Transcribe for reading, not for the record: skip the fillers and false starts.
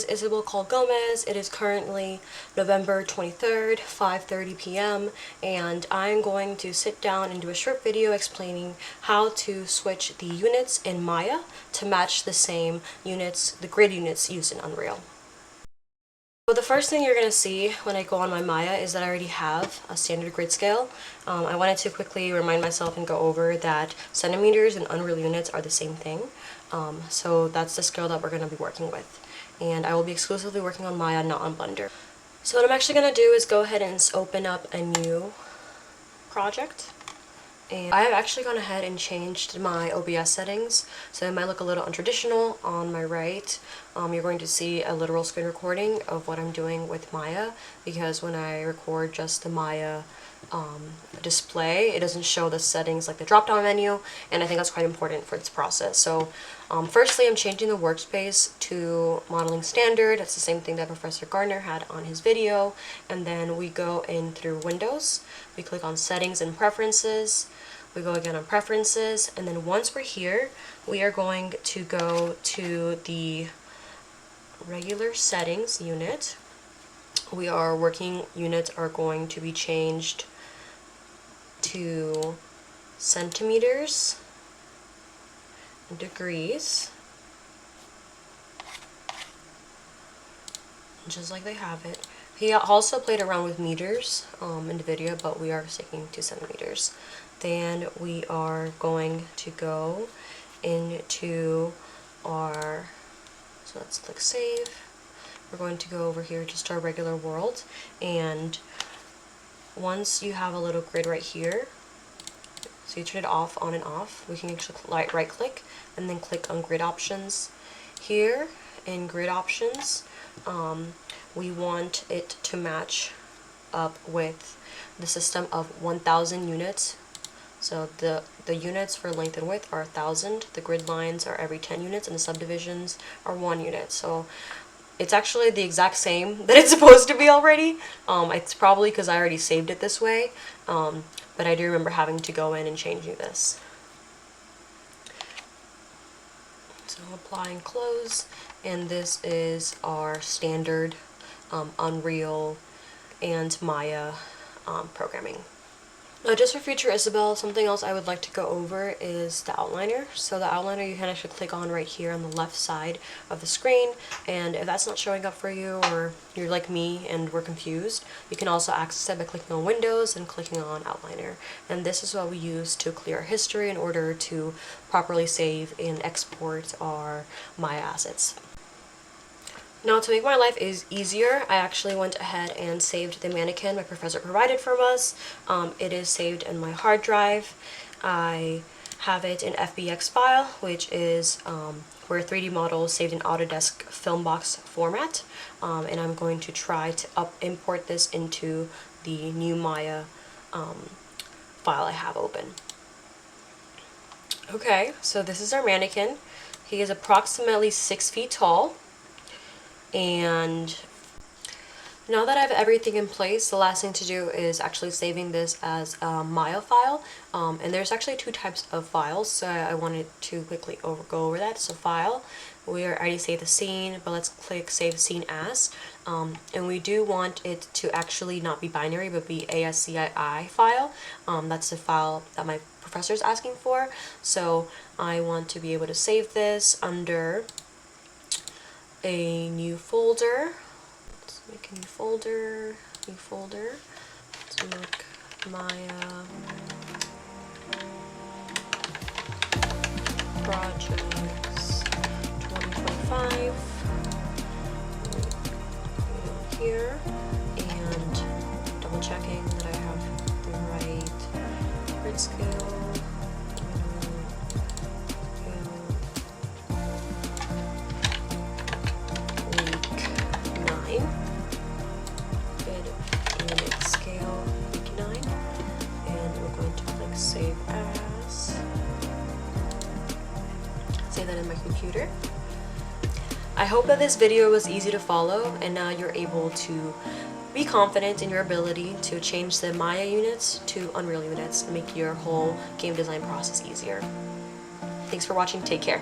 Isabel Cole Gomez. It is currently November 23rd, 5:30 p.m. and I'm going to sit down and do a short video explaining how to switch the units in Maya to match the same units, the grid units used in Unreal. So the first thing you're going to see when I go on my Maya is that I already have a standard grid scale. I wanted to quickly remind myself and go over that centimeters and Unreal units are the same thing. So that's the scale that we're going to be working with. And I will be exclusively working on Maya, not on Blender. So what I'm actually going to do is go ahead and open up a new project. And I have actually gone ahead and changed my OBS settings, so it might look a little untraditional. On my right, you're going to see a literal screen recording of what I'm doing with Maya, because when I record just the Maya display, it doesn't show the settings like the drop-down menu, and I think that's quite important for this process. So firstly, I'm changing the workspace to modeling standard. That's the same thing that Professor Gardner had on his video. And then we go in through Windows, we click on Settings and Preferences, we go again on Preferences, and then once we're here, we are going to go to the regular settings unit. Our working units are going to be changed to centimeters, degrees, just like they have it. He also played around with meters in the video, but we are sticking to centimeters. Then we are going to go into our, so let's click save. We're going to go over here just to our regular world, and once you have a little grid right here, so you turn it off, on and off, we can actually right click and then click on grid options. Here in grid options, we want it to match up with the system of 1000 units. So the units for length and width are 1000, the grid lines are every 10 units, and the subdivisions are 1 unit. So it's actually the exact same that it's supposed to be already. It's probably because I already saved it this way, but I do remember having to go in and changing this. So apply and close, and this is our standard Unreal and Maya programming. Now, just for future Isabel, something else I would like to go over is the outliner. So the outliner you can actually click on right here on the left side of the screen, and if that's not showing up for you, or you're like me and we're confused, you can also access it by clicking on Windows and clicking on outliner. And this is what we use to clear history in order to properly save and export our Maya assets. Now, to make my life easier, I actually went ahead and saved the mannequin my professor provided from us. It is saved in my hard drive. I have it in FBX file, which is where 3D models saved in Autodesk Filmbox format. And I'm going to try to import this into the new Maya file I have open. Okay, so this is our mannequin. He is approximately 6 feet tall. And now that I have everything in place, the last thing to do is actually saving this as a Maya file. And there's actually 2 types of files, so I wanted to quickly go over that. So file, we already saved the scene, but let's click save scene as. And we do want it to actually not be binary, but be ASCII file. That's the file that my professor is asking for. So I want to be able to save this under a new folder. Let's make a new folder. Let's make Maya projects 2025 here, and double checking that I have the right grid scale. Save as. Save that in my computer. I hope that this video was easy to follow, and now you're able to be confident in your ability to change the Maya units to Unreal units and make your whole game design process easier. Thanks for watching. Take care.